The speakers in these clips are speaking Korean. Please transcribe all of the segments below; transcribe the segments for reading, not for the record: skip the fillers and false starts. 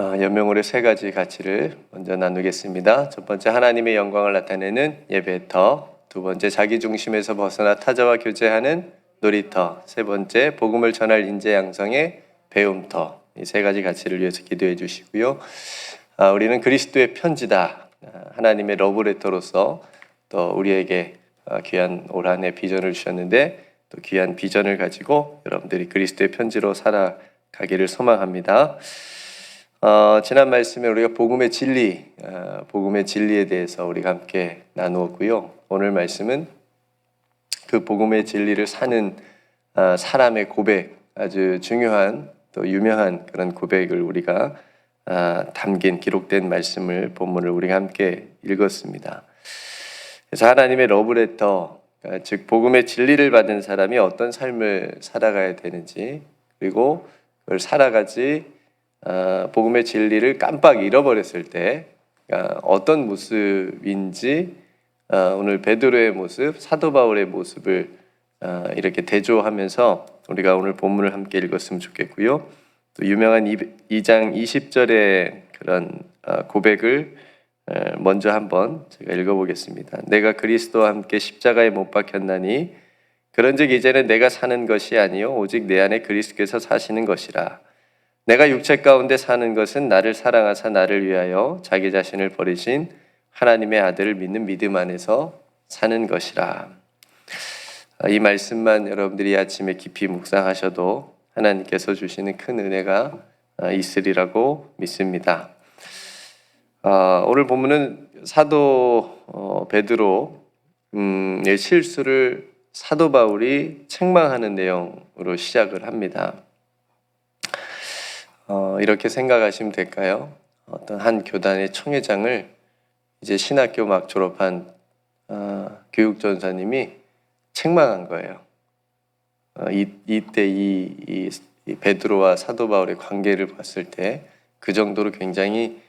연명으로 세 가지 가치를 먼저 나누겠습니다. 첫 번째, 하나님의 영광을 나타내는 예배터. 두 번째, 자기 중심에서 벗어나 타자와 교제하는 놀이터. 세 번째, 복음을 전할 인재 양성의 배움터. 이 세 가지 가치를 위해서 기도해 주시고요. 우리는 그리스도의 편지다. 하나님의 러브레터로서 또 우리에게 귀한 올 한 해 비전을 주셨는데, 또 귀한 비전을 가지고 여러분들이 그리스도의 편지로 살아가기를 소망합니다. 지난 말씀에 우리가 복음의 진리에 대해서 우리가 함께 나누었고요. 오늘 말씀은 그 복음의 진리를 사는 사람의 고백, 아주 중요한 또 유명한 그런 고백을 우리가 담긴 기록된 말씀을 본문을 우리가 함께 읽었습니다. 그래서 하나님의 러브레터, 즉 복음의 진리를 받은 사람이 어떤 삶을 살아가야 되는지, 그리고 그걸 살아가지 복음의 진리를 깜빡 잃어버렸을 때 어떤 모습인지, 오늘 베드로의 모습, 사도 바울의 모습을 이렇게 대조하면서 우리가 오늘 본문을 함께 읽었으면 좋겠고요. 또 유명한 2장 20절의 그런 고백을 먼저 한번 제가 읽어보겠습니다. 내가 그리스도와 함께 십자가에 못 박혔나니 그런즉 이제는 내가 사는 것이 아니요 오직 내 안에 그리스도께서 사시는 것이라. 내가 육체 가운데 사는 것은 나를 사랑하사 나를 위하여 자기 자신을 버리신 하나님의 아들을 믿는 믿음 안에서 사는 것이라. 이 말씀만 여러분들이 아침에 깊이 묵상하셔도 하나님께서 주시는 큰 은혜가 있으리라고 믿습니다. 오늘 본문은 사도 베드로의 실수를 사도 바울이 책망하는 내용으로 시작을 합니다. 이렇게 생각하시면 될까요? 어떤 한 교단의 총회장을 이제 신학교 막 졸업한 교육전사님이 책망한 거예요. 이때 이 베드로와 사도 바울의 관계를 봤을 때 그 정도로 굉장히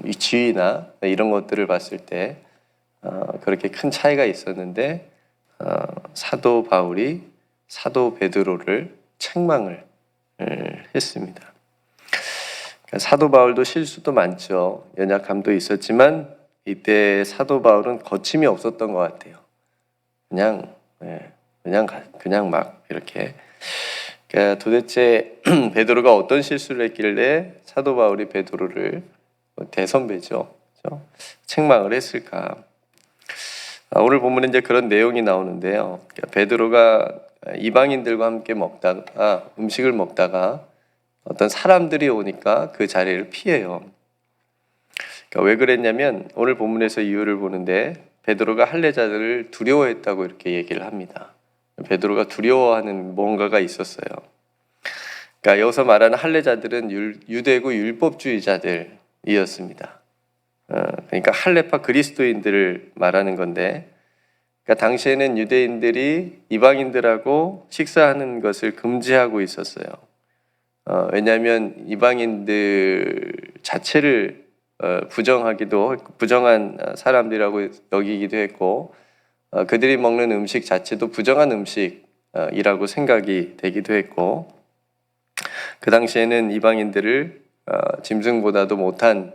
이 지위나 이런 것들을 봤을 때 그렇게 큰 차이가 있었는데 사도 바울이 사도 베드로를 책망을 했습니다. 사도 바울도 실수도 많죠. 연약함도 있었지만 이때 사도 바울은 거침이 없었던 것 같아요. 그냥 막 이렇게. 그러니까 도대체 베드로가 어떤 실수를 했길래 사도 바울이 베드로를 대선배죠, 그렇죠? 책망을 했을까? 오늘 본문에 이제 그런 내용이 나오는데요. 그러니까 베드로가 이방인들과 함께 음식을 먹다가 어떤 사람들이 오니까 그 자리를 피해요. 그러니까 왜 그랬냐면 오늘 본문에서 이유를 보는데 베드로가 할례자들을 두려워했다고 이렇게 얘기를 합니다. 베드로가 두려워하는 뭔가가 있었어요. 그러니까 여기서 말하는 할례자들은 유대고 율법주의자들이었습니다. 그러니까 할례파 그리스도인들을 말하는 건데, 그러니까 당시에는 유대인들이 이방인들하고 식사하는 것을 금지하고 있었어요. 왜냐하면 이방인들 자체를 부정한 사람들이라고 여기기도 했고, 그들이 먹는 음식 자체도 부정한 음식이라고 생각이 되기도 했고, 그 당시에는 이방인들을 짐승보다도 못한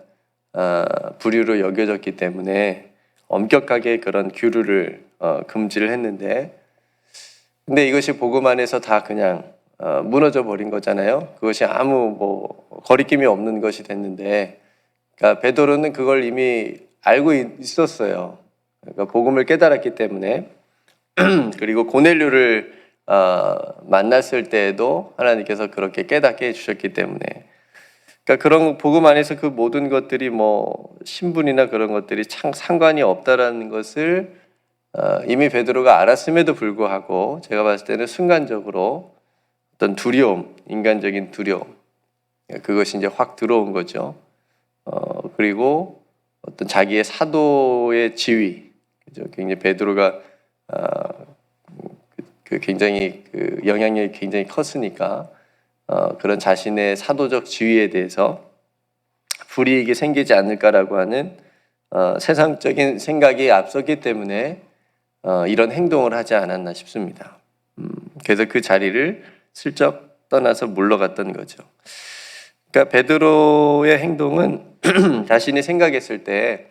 부류로 여겨졌기 때문에 엄격하게 그런 규류를 금지를 했는데, 근데 이것이 복음 안에서 다 그냥 무너져 버린 거잖아요. 그것이 아무 거리낌이 없는 것이 됐는데, 그러니까 베드로는 그걸 이미 알고 있었어요. 그러니까 복음을 깨달았기 때문에. 그리고 고넬료를 만났을 때에도 하나님께서 그렇게 깨닫게 해주셨기 때문에, 그러니까 그런 복음 안에서 그 모든 것들이 신분이나 그런 것들이 참 상관이 없다라는 것을 이미 베드로가 알았음에도 불구하고 제가 봤을 때는 순간적으로 어떤 두려움, 인간적인 두려움, 그것이 이제 확 들어온 거죠. 그리고 어떤 자기의 사도의 지위, 굉장히 베드로가 굉장히 영향력이 굉장히 컸으니까 그런 자신의 사도적 지위에 대해서 불이익이 생기지 않을까라고 하는 세상적인 생각이 앞섰기 때문에 이런 행동을 하지 않았나 싶습니다. 그래서 그 자리를 슬쩍 떠나서 물러갔던 거죠. 그러니까 베드로의 행동은 자신이 생각했을 때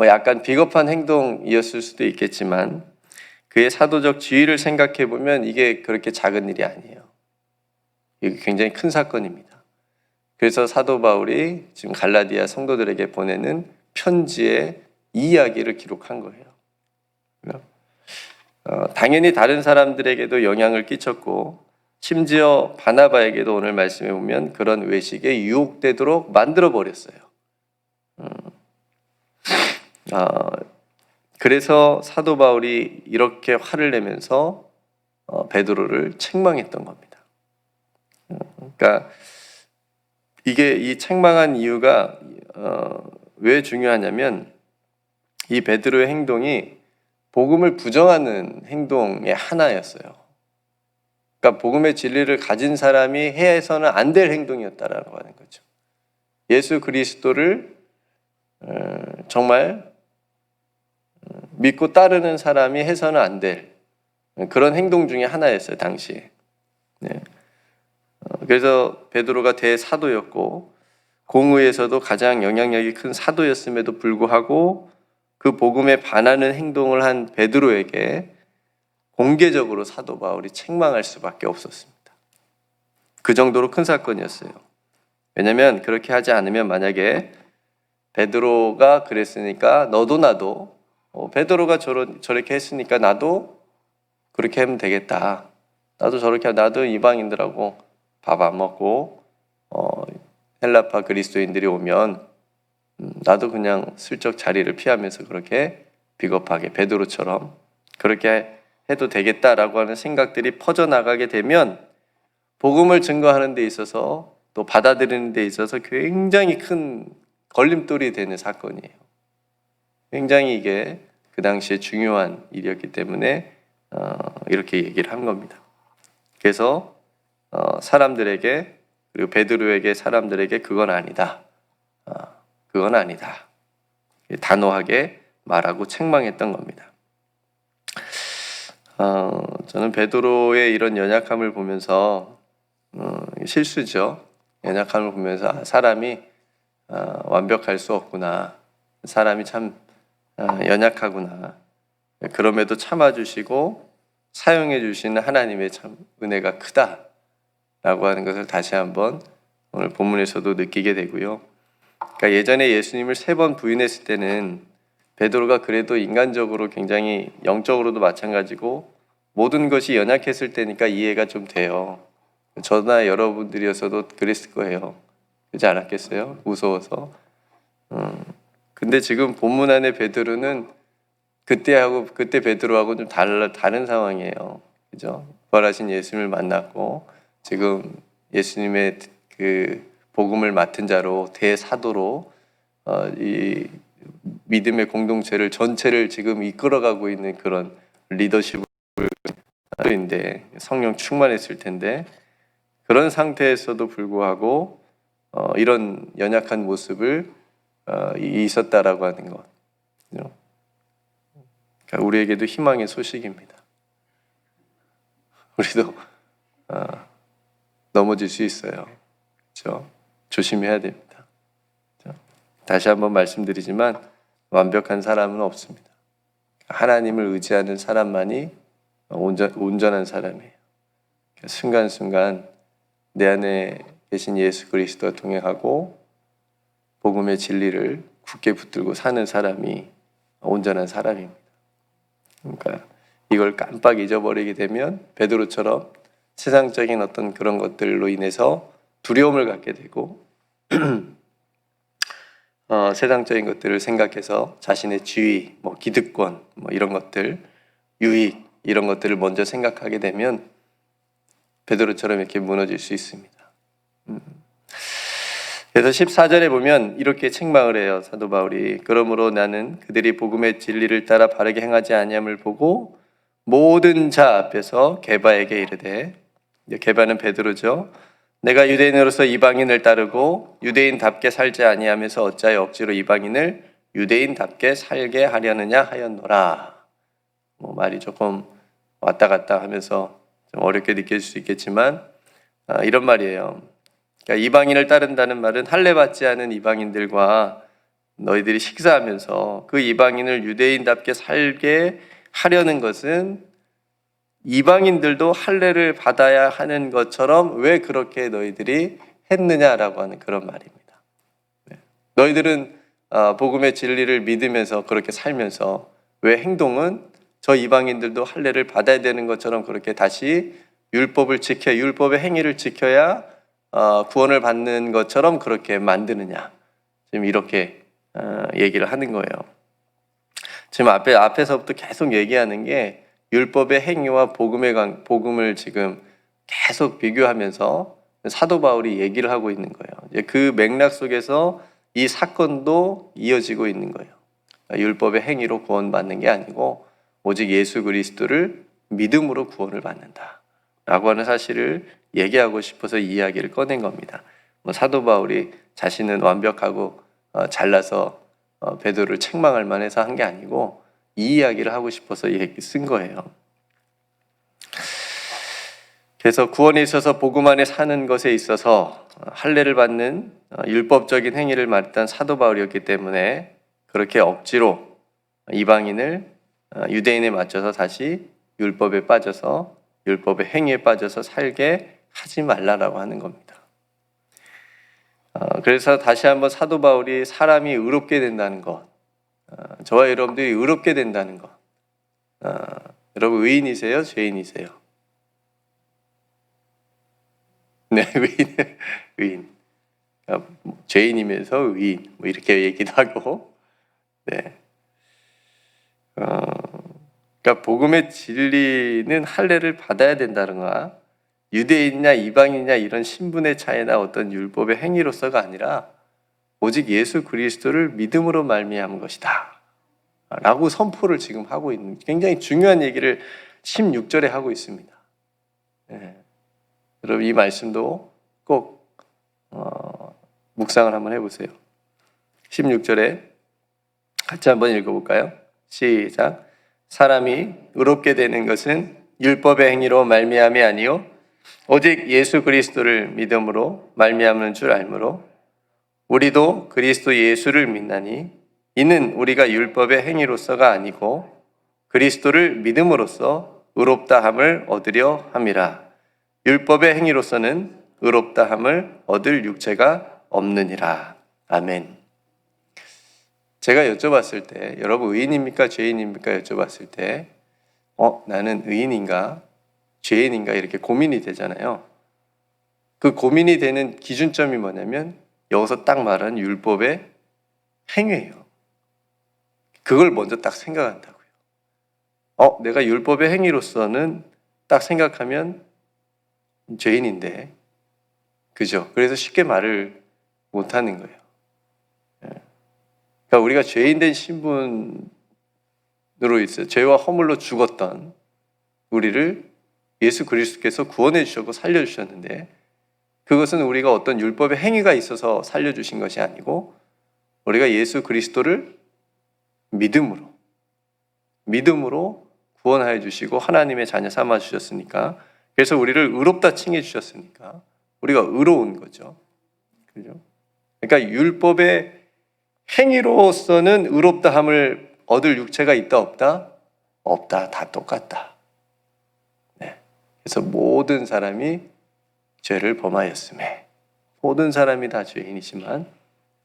약간 비겁한 행동이었을 수도 있겠지만 그의 사도적 지위를 생각해 보면 이게 그렇게 작은 일이 아니에요. 이게 굉장히 큰 사건입니다. 그래서 사도 바울이 지금 갈라디아 성도들에게 보내는 편지에 이 이야기를 기록한 거예요. 당연히 다른 사람들에게도 영향을 끼쳤고 심지어 바나바에게도 오늘 말씀해 보면 그런 외식에 유혹되도록 만들어 버렸어요. 그래서 사도 바울이 이렇게 화를 내면서 베드로를 책망했던 겁니다. 그러니까 이게 이 책망한 이유가 왜 중요하냐면 이 베드로의 행동이 복음을 부정하는 행동의 하나였어요. 그러니까 복음의 진리를 가진 사람이 해서는 안 될 행동이었다라고 하는 거죠. 예수 그리스도를 정말 믿고 따르는 사람이 해서는 안 될 그런 행동 중에 하나였어요, 당시에. 네. 그래서 베드로가 대사도였고 공의에서도 가장 영향력이 큰 사도였음에도 불구하고 그 복음에 반하는 행동을 한 베드로에게 공개적으로 사도 바울이 책망할 수밖에 없었습니다. 그 정도로 큰 사건이었어요. 왜냐하면 그렇게 하지 않으면 만약에 베드로가 그랬으니까 너도 나도 베드로가 저렇게 했으니까 나도 그렇게 하면 되겠다. 나도 저렇게 나도 이방인들하고 밥 안 먹고 헬라파 그리스도인들이 오면 나도 그냥 슬쩍 자리를 피하면서 그렇게 비겁하게 베드로처럼 그렇게 해도 되겠다라고 하는 생각들이 퍼져나가게 되면 복음을 증거하는 데 있어서 또 받아들이는 데 있어서 굉장히 큰 걸림돌이 되는 사건이에요. 굉장히 이게 그 당시에 중요한 일이었기 때문에 이렇게 얘기를 한 겁니다. 그래서 사람들에게 그리고 베드로에게 사람들에게 그건 아니다. 그건 아니다. 단호하게 말하고 책망했던 겁니다. 저는 베드로의 이런 연약함을 보면서 실수죠. 연약함을 보면서 사람이 완벽할 수 없구나. 사람이 참 연약하구나. 그럼에도 참아주시고 사용해 주시는 하나님의 참 은혜가 크다라고 하는 것을 다시 한번 오늘 본문에서도 느끼게 되고요. 그러니까 예전에 예수님을 3번 부인했을 때는 베드로가 그래도 인간적으로 굉장히 영적으로도 마찬가지고 모든 것이 연약했을 때니까 이해가 좀 돼요. 저나 여러분들이었어도 그랬을 거예요. 그렇지 않았겠어요? 무서워서. 근데 지금 본문 안에 베드로는 그때 베드로하고 좀 다른 상황이에요. 그죠? 부활하신 예수님을 만났고 지금 예수님의 그 복음을 맡은 자로 대사도로 이 믿음의 공동체를 전체를 지금 이끌어가고 있는 그런 리더십인데 성령 충만했을 텐데 그런 상태에서도 불구하고 이런 연약한 모습을 있었다라고 하는 것. 그러니까 우리에게도 희망의 소식입니다. 우리도 넘어질 수 있어요. 그렇죠? 조심해야 됩니다. 그렇죠? 다시 한번 말씀드리지만 완벽한 사람은 없습니다. 하나님을 의지하는 사람만이 온전한 사람이에요. 순간순간 내 안에 계신 예수 그리스도와 동행하고 복음의 진리를 굳게 붙들고 사는 사람이 온전한 사람입니다. 그러니까 이걸 깜빡 잊어버리게 되면 베드로처럼 세상적인 어떤 그런 것들로 인해서 두려움을 갖게 되고 세상적인 것들을 생각해서 자신의 지위, 기득권, 이런 것들, 유익 이런 것들을 먼저 생각하게 되면 베드로처럼 이렇게 무너질 수 있습니다. 그래서 14절에 보면 이렇게 책망을 해요. 사도 바울이 그러므로 나는 그들이 복음의 진리를 따라 바르게 행하지 아니함을 보고 모든 자 앞에서 게바에게 이르되, 게바는 베드로죠. 내가 유대인으로서 이방인을 따르고 유대인답게 살지 아니하면서 어찌하여 억지로 이방인을 유대인답게 살게 하려느냐 하였노라. 말이 조금 왔다 갔다 하면서 좀 어렵게 느낄 수 있겠지만 이런 말이에요. 그러니까 이방인을 따른다는 말은 할례 받지 않은 이방인들과 너희들이 식사하면서 그 이방인을 유대인답게 살게 하려는 것은 이방인들도 할례를 받아야 하는 것처럼 왜 그렇게 너희들이 했느냐라고 하는 그런 말입니다. 너희들은 복음의 진리를 믿으면서 그렇게 살면서 왜 행동은 저 이방인들도 할례를 받아야 되는 것처럼 그렇게 다시 율법을 지켜 율법의 행위를 지켜야 구원을 받는 것처럼 그렇게 만드느냐. 지금 이렇게 얘기를 하는 거예요. 지금 앞에서부터 계속 얘기하는 게 율법의 행위와 복음을 지금 계속 비교하면서 사도 바울이 얘기를 하고 있는 거예요. 그 맥락 속에서 이 사건도 이어지고 있는 거예요. 율법의 행위로 구원받는 게 아니고 오직 예수 그리스도를 믿음으로 구원을 받는다 라고 하는 사실을 얘기하고 싶어서 이 이야기를 꺼낸 겁니다. 사도 바울이 자신은 완벽하고 잘나서 베드로를 책망할 만해서 한 게 아니고 이 이야기를 하고 싶어서 쓴 거예요. 그래서 구원에 있어서 복음 안에 사는 것에 있어서 할례를 받는 율법적인 행위를 말했던 사도 바울이었기 때문에 그렇게 억지로 이방인을 유대인에 맞춰서 다시 율법에 빠져서 율법의 행위에 빠져서 살게 하지 말라라고 하는 겁니다. 그래서 다시 한번 사도 바울이 사람이 의롭게 된다는 것, 저와 여러분들이 의롭게 된다는 것, 여러분 의인이세요? 죄인이세요? 네, 의인. 죄인이면서 의인, 이렇게 얘기도 하고, 네. 그러니까 복음의 진리는 할례를 받아야 된다는 거야. 유대인이냐 이방인이냐 이런 신분의 차이나 어떤 율법의 행위로서가 아니라 오직 예수 그리스도를 믿음으로 말미암은 것이다 라고 선포를 지금 하고 있는 굉장히 중요한 얘기를 16절에 하고 있습니다. 네. 여러분 이 말씀도 꼭 묵상을 한번 해보세요. 16절에 같이 한번 읽어볼까요? 시작. 사람이 의롭게 되는 것은 율법의 행위로 말미암이 아니요 오직 예수 그리스도를 믿음으로 말미암는 줄 알므로 우리도 그리스도 예수를 믿나니 이는 우리가 율법의 행위로서가 아니고 그리스도를 믿음으로써 의롭다 함을 얻으려 함이라. 율법의 행위로서는 의롭다 함을 얻을 육체가 없느니라. 아멘. 제가 여쭤봤을 때 여러분 의인입니까 죄인입니까 여쭤봤을 때 나는 의인인가 죄인인가 이렇게 고민이 되잖아요. 그 고민이 되는 기준점이 뭐냐면 여기서 딱 말하는 율법의 행위예요. 그걸 먼저 딱 생각한다고요. 내가 율법의 행위로서는 딱 생각하면 죄인인데 그죠? 그래서 쉽게 말을 못하는 거예요. 그러니까 우리가 죄인된 신분으로 있어요. 죄와 허물로 죽었던 우리를 예수 그리스도께서 구원해 주셨고 살려주셨는데 그것은 우리가 어떤 율법의 행위가 있어서 살려주신 것이 아니고 우리가 예수 그리스도를 믿음으로 구원하여 주시고 하나님의 자녀 삼아 주셨으니까 그래서 우리를 의롭다 칭해 주셨으니까 우리가 의로운 거죠. 그죠? 그러니까 율법의 행위로서는 의롭다함을 얻을 육체가 있다 없다? 없다. 다 똑같다. 네. 그래서 모든 사람이 죄를 범하였음에 모든 사람이 다 죄인이지만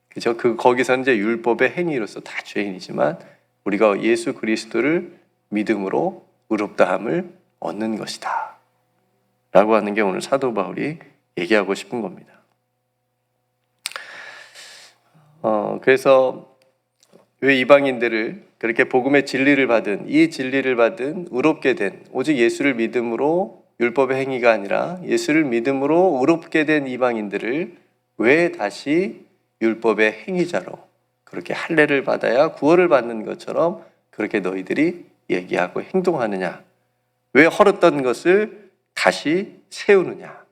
그죠? 거기서는 이제 율법의 행위로서 다 죄인이지만 우리가 예수 그리스도를 믿음으로 의롭다함을 얻는 것이다. 라고 하는 게 오늘 사도 바울이 얘기하고 싶은 겁니다. 그래서 왜 이방인들을 그렇게 복음의 진리를 받은 이 진리를 받은 의롭게 된 오직 예수를 믿음으로 율법의 행위가 아니라 예수를 믿음으로 의롭게 된 이방인들을 왜 다시 율법의 행위자로 그렇게 할례를 받아야 구원을 받는 것처럼 그렇게 너희들이 얘기하고 행동하느냐? 왜 헐었던 것을 다시 세우느냐?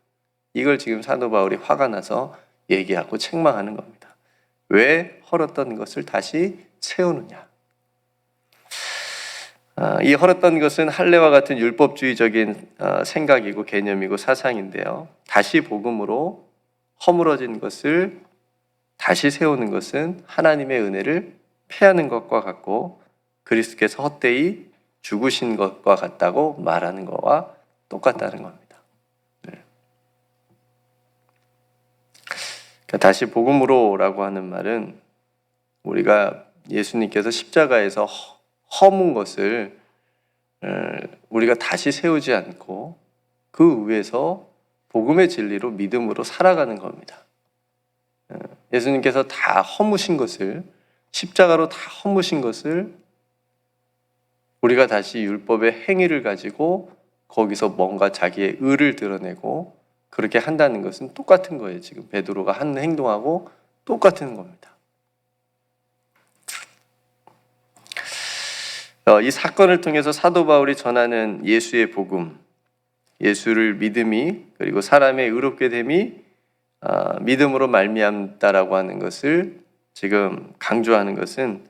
이걸 지금 사도 바울이 화가 나서 얘기하고 책망하는 겁니다. 왜 헐었던 것을 다시 세우느냐? 이 헐었던 것은 할례와 같은 율법주의적인 생각이고 개념이고 사상인데요. 다시 복음으로 허물어진 것을 다시 세우는 것은 하나님의 은혜를 패하는 것과 같고 그리스도께서 헛되이 죽으신 것과 같다고 말하는 것과 똑같다는 겁니다. 네. 그러니까 다시 복음으로라고 하는 말은 우리가 예수님께서 십자가에서 허문 것을 우리가 다시 세우지 않고 그 위에서 복음의 진리로 믿음으로 살아가는 겁니다. 예수님께서 다 허무신 것을 십자가로 다 허무신 것을 우리가 다시 율법의 행위를 가지고 거기서 뭔가 자기의 의를 드러내고 그렇게 한다는 것은 똑같은 거예요. 지금 베드로가 하는 행동하고 똑같은 겁니다. 이 사건을 통해서 사도 바울이 전하는 예수의 복음, 예수를 믿음이 그리고 사람의 의롭게 됨이 믿음으로 말미암다라고 하는 것을 지금 강조하는 것은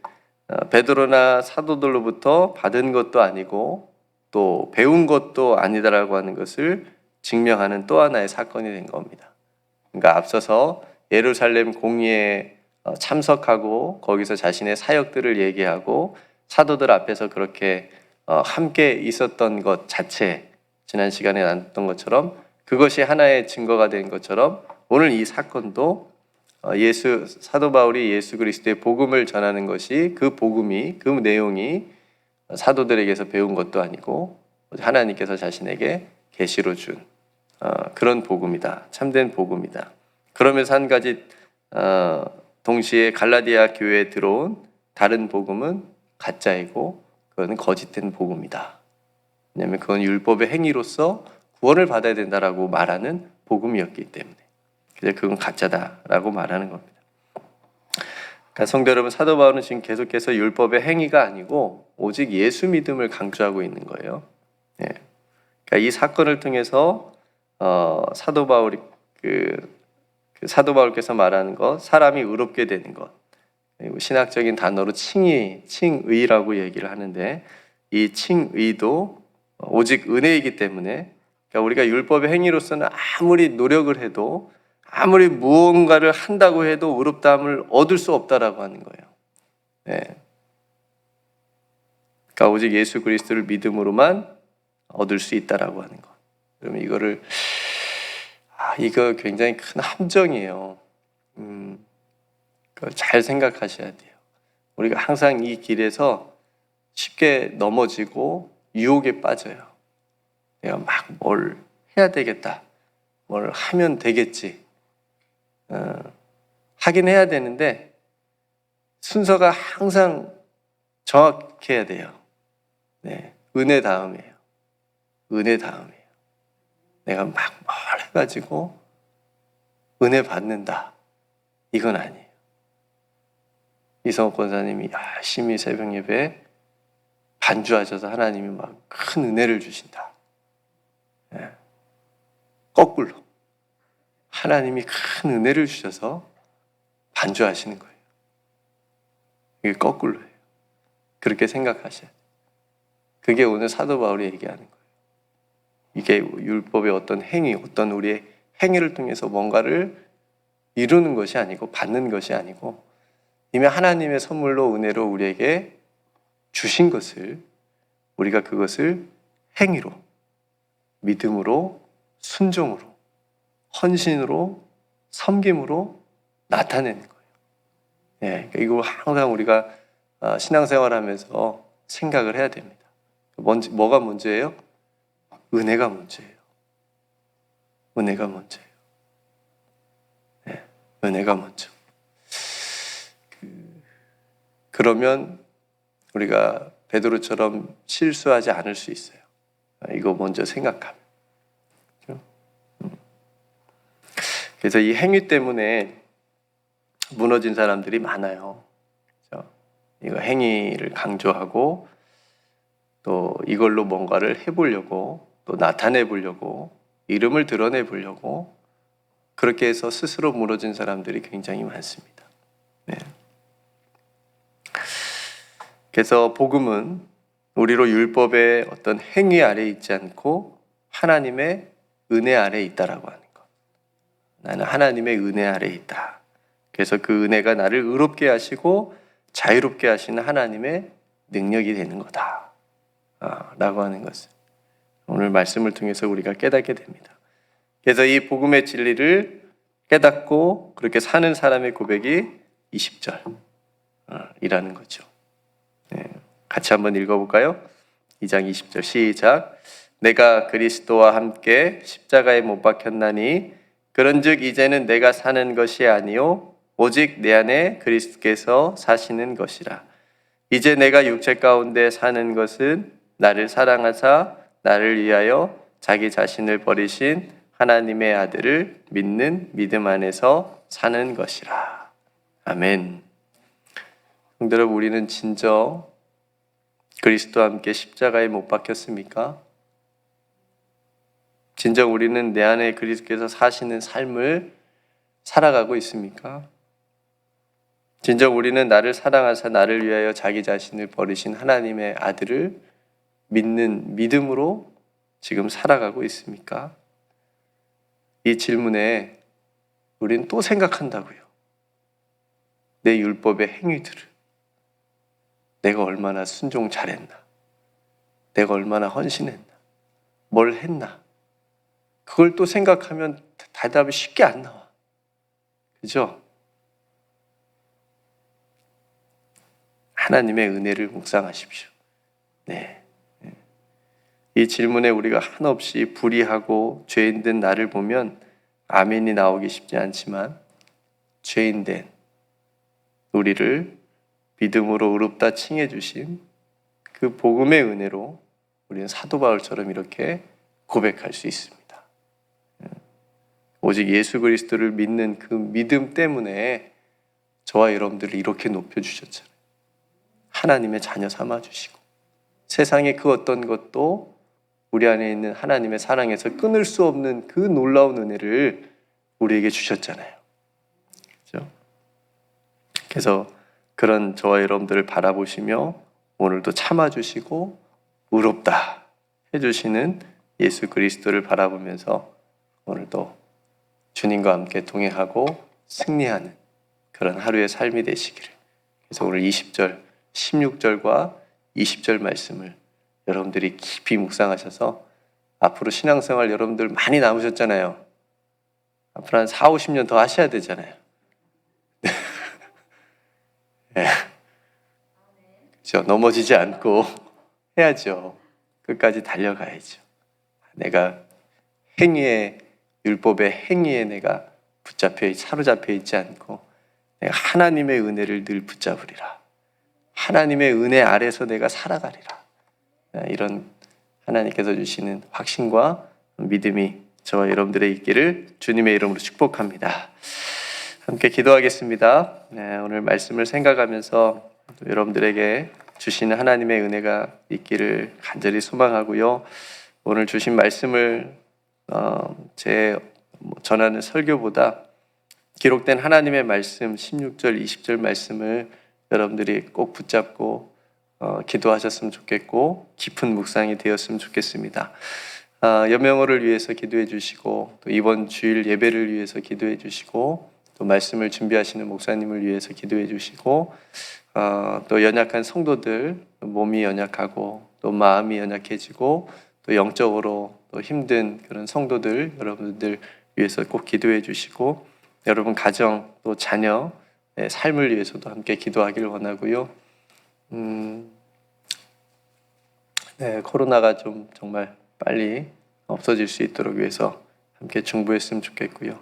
베드로나 사도들로부터 받은 것도 아니고 또 배운 것도 아니다라고 하는 것을 증명하는 또 하나의 사건이 된 겁니다. 그러니까 앞서서 예루살렘 공의에 참석하고 거기서 자신의 사역들을 얘기하고 사도들 앞에서 그렇게 함께 있었던 것 자체, 지난 시간에 나눴던 것처럼 그것이 하나의 증거가 된 것처럼 오늘 이 사건도 사도 바울이 예수 그리스도의 복음을 전하는 것이 그 복음이, 그 내용이 사도들에게서 배운 것도 아니고 하나님께서 자신에게 계시로 준 그런 복음이다. 참된 복음이다. 그러면서 한 가지 동시에 갈라디아 교회에 들어온 다른 복음은 가짜이고 그건 거짓된 복음이다. 왜냐하면 그건 율법의 행위로서 구원을 받아야 된다라고 말하는 복음이었기 때문에 그래서 그건 가짜다라고 말하는 겁니다. 그러니까 성도 여러분, 사도 바울은 지금 계속해서 율법의 행위가 아니고 오직 예수 믿음을 강조하고 있는 거예요. 네. 그러니까 이 사건을 통해서 사도 바울께서 말하는 것, 사람이 의롭게 되는 것, 그리고 신학적인 단어로 칭의라고 얘기를 하는데 이 칭의도 오직 은혜이기 때문에 그러니까 우리가 율법의 행위로서는 아무리 노력을 해도 아무리 무언가를 한다고 해도 의롭다함을 얻을 수 없다라고 하는 거예요. 네. 그러니까 오직 예수 그리스도를 믿음으로만 얻을 수 있다라고 하는 것. 그러면 이거 굉장히 큰 함정이에요. 잘 생각하셔야 돼요. 우리가 항상 이 길에서 쉽게 넘어지고 유혹에 빠져요. 내가 막 뭘 해야 되겠다. 뭘 하면 되겠지. 하긴 해야 되는데 순서가 항상 정확해야 돼요. 네, 은혜 다음이에요. 은혜 다음이에요. 내가 막 뭘 해가지고 은혜 받는다. 이건 아니에요. 이성욱 권사님이 열심히 새벽 예배에 반주하셔서 하나님이 막 큰 은혜를 주신다. 네. 거꾸로 하나님이 큰 은혜를 주셔서 반주하시는 거예요. 이게 거꾸로예요. 그렇게 생각하셔야 돼요. 그게 오늘 사도 바울이 얘기하는 거예요. 이게 율법의 어떤 행위, 어떤 우리의 행위를 통해서 뭔가를 이루는 것이 아니고 받는 것이 아니고 이미 하나님의 선물로 은혜로 우리에게 주신 것을 우리가 그것을 행위로, 믿음으로, 순종으로, 헌신으로, 섬김으로 나타내는 거예요. 예, 이거 항상 우리가 신앙생활하면서 생각을 해야 됩니다. 뭐가 문제예요? 은혜가 문제예요. 은혜가 문제예요. 네, 은혜가 먼저. 그러면 우리가 베드로처럼 실수하지 않을 수 있어요. 이거 먼저 생각하면. 그래서 이 행위 때문에 무너진 사람들이 많아요. 그렇죠? 이거 행위를 강조하고 또 이걸로 뭔가를 해보려고 또 나타내 보려고 이름을 드러내 보려고 그렇게 해서 스스로 무너진 사람들이 굉장히 많습니다. 네. 그래서 복음은 우리로 율법의 어떤 행위 아래 있지 않고 하나님의 은혜 아래 있다라고 하는 것. 나는 하나님의 은혜 아래에 있다. 그래서 그 은혜가 나를 의롭게 하시고 자유롭게 하시는 하나님의 능력이 되는 거다. 라고 하는 것을 오늘 말씀을 통해서 우리가 깨닫게 됩니다. 그래서 이 복음의 진리를 깨닫고 그렇게 사는 사람의 고백이 20절 이라는 거죠. 같이 한번 읽어볼까요? 2장 20절 시작. 내가 그리스도와 함께 십자가에 못 박혔나니 그런즉 이제는 내가 사는 것이 아니요 오직 내 안에 그리스도께서 사시는 것이라. 이제 내가 육체 가운데 사는 것은 나를 사랑하사 나를 위하여 자기 자신을 버리신 하나님의 아들을 믿는 믿음 안에서 사는 것이라. 아멘. 성도 여러분, 우리는 진정 그리스도와 함께 십자가에 못 박혔습니까? 진정 우리는 내 안에 그리스도께서 사시는 삶을 살아가고 있습니까? 진정 우리는 나를 사랑하사 나를 위하여 자기 자신을 버리신 하나님의 아들을 믿는 믿음으로 지금 살아가고 있습니까? 이 질문에 우리는 또 생각한다고요. 내 율법의 행위들을 내가 얼마나 순종 잘했나? 내가 얼마나 헌신했나? 뭘 했나? 그걸 또 생각하면 대답이 쉽게 안 나와. 그죠? 하나님의 은혜를 묵상하십시오. 네. 이 질문에 우리가 한없이 불의하고 죄인된 나를 보면 아멘이 나오기 쉽지 않지만 죄인된 우리를 믿음으로 의롭다 칭해 주신 그 복음의 은혜로 우리는 사도 바울처럼 이렇게 고백할 수 있습니다. 오직 예수 그리스도를 믿는 그 믿음 때문에 저와 여러분들을 이렇게 높여주셨잖아요. 하나님의 자녀 삼아주시고 세상의 그 어떤 것도 우리 안에 있는 하나님의 사랑에서 끊을 수 없는 그 놀라운 은혜를 우리에게 주셨잖아요. 그렇죠? 그래서 그런 저와 여러분들을 바라보시며 오늘도 참아주시고 의롭다 해주시는 예수 그리스도를 바라보면서 오늘도 주님과 함께 동행하고 승리하는 그런 하루의 삶이 되시기를. 그래서 오늘 20절, 16절과 20절 말씀을 여러분들이 깊이 묵상하셔서 앞으로 신앙생활 여러분들 많이 남으셨잖아요. 앞으로 한 4, 50년 더 하셔야 되잖아요. 네. 그렇죠? 넘어지지 않고 해야죠. 끝까지 달려가야죠. 내가 행위에 율법의 행위에 내가 사로잡혀 있지 않고 내가 하나님의 은혜를 늘 붙잡으리라. 하나님의 은혜 아래서 내가 살아가리라. 이런 하나님께서 주시는 확신과 믿음이 저와 여러분들의 있기를 주님의 이름으로 축복합니다. 함께 기도하겠습니다. 오늘 말씀을 생각하면서 여러분들에게 주시는 하나님의 은혜가 있기를 간절히 소망하고요. 오늘 주신 말씀을 제 전하는 설교보다 기록된 하나님의 말씀 16절, 20절 말씀을 여러분들이 꼭 붙잡고 기도하셨으면 좋겠고 깊은 묵상이 되었으면 좋겠습니다. 여명호를 위해서 기도해 주시고 또 이번 주일 예배를 위해서 기도해 주시고 또 말씀을 준비하시는 목사님을 위해서 기도해 주시고 또 연약한 성도들, 몸이 연약하고 또 마음이 연약해지고 또 영적으로 또 힘든 그런 성도들 여러분들 위해서 꼭 기도해 주시고 여러분 가정 또 자녀 삶을 위해서도 함께 기도하기를 원하고요. 코로나가 좀 정말 빨리 없어질 수 있도록 위해서 함께 중보했으면 좋겠고요.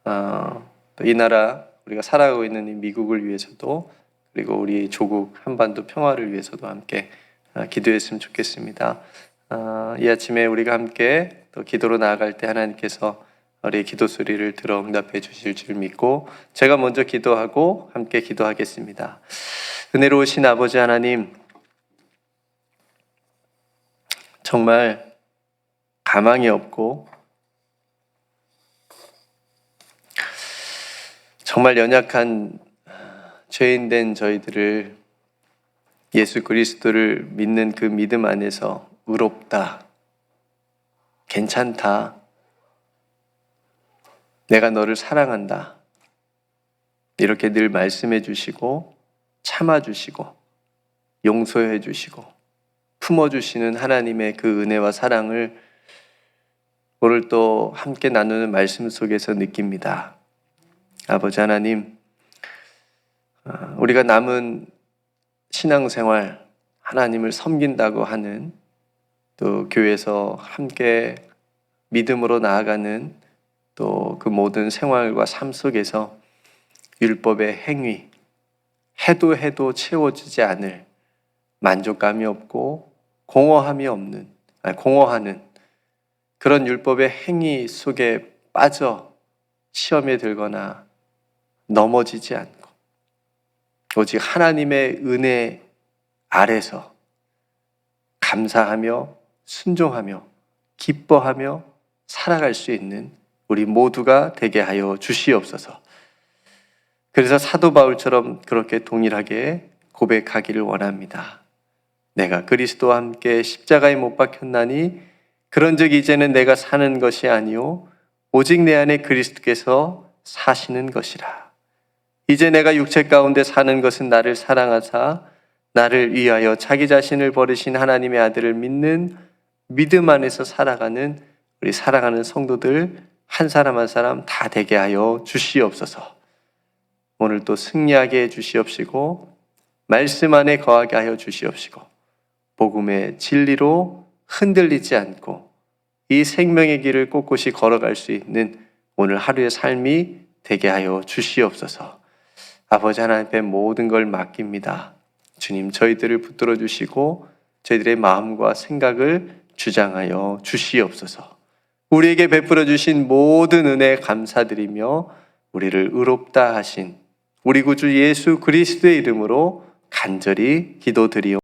또 이 나라 우리가 살아가고 있는 이 미국을 위해서도 그리고 우리 조국 한반도 평화를 위해서도 함께 기도했으면 좋겠습니다. 이 아침에 우리가 함께 또 기도로 나아갈 때 하나님께서 우리의 기도 소리를 들어 응답해 주실 줄 믿고 제가 먼저 기도하고 함께 기도하겠습니다. 은혜로우신 아버지 하나님, 정말 가망이 없고 정말 연약한 죄인된 저희들을 예수 그리스도를 믿는 그 믿음 안에서 의롭다, 괜찮다, 내가 너를 사랑한다. 이렇게 늘 말씀해 주시고 참아 주시고 용서해 주시고 품어 주시는 하나님의 그 은혜와 사랑을 오늘 또 함께 나누는 말씀 속에서 느낍니다. 아버지 하나님, 우리가 남은 신앙생활, 하나님을 섬긴다고 하는 또 교회에서 함께 믿음으로 나아가는 또 그 모든 생활과 삶 속에서 율법의 행위, 해도 채워지지 않을 만족감이 없고 공허하는 그런 율법의 행위 속에 빠져 시험에 들거나 넘어지지 않고 오직 하나님의 은혜 아래서 감사하며 순종하며 기뻐하며 살아갈 수 있는 우리 모두가 되게 하여 주시옵소서. 그래서 사도 바울처럼 그렇게 동일하게 고백하기를 원합니다. 내가 그리스도와 함께 십자가에 못 박혔나니 그런즉 이제는 내가 사는 것이 아니요 오직 내 안에 그리스도께서 사시는 것이라. 이제 내가 육체 가운데 사는 것은 나를 사랑하사 나를 위하여 자기 자신을 버리신 하나님의 아들을 믿는 믿음 안에서 살아가는 우리 사랑하는 성도들 한 사람 한 사람 다 되게 하여 주시옵소서. 오늘 또 승리하게 해 주시옵시고 말씀 안에 거하게 하여 주시옵시고 복음의 진리로 흔들리지 않고 이 생명의 길을 꼿꼿이 걸어갈 수 있는 오늘 하루의 삶이 되게 하여 주시옵소서. 아버지 하나님 앞에 모든 걸 맡깁니다. 주님, 저희들을 붙들어 주시고 저희들의 마음과 생각을 주장하여 주시옵소서. 우리에게 베풀어 주신 모든 은혜 감사드리며 우리를 의롭다 하신 우리 구주 예수 그리스도의 이름으로 간절히 기도드리옵소서.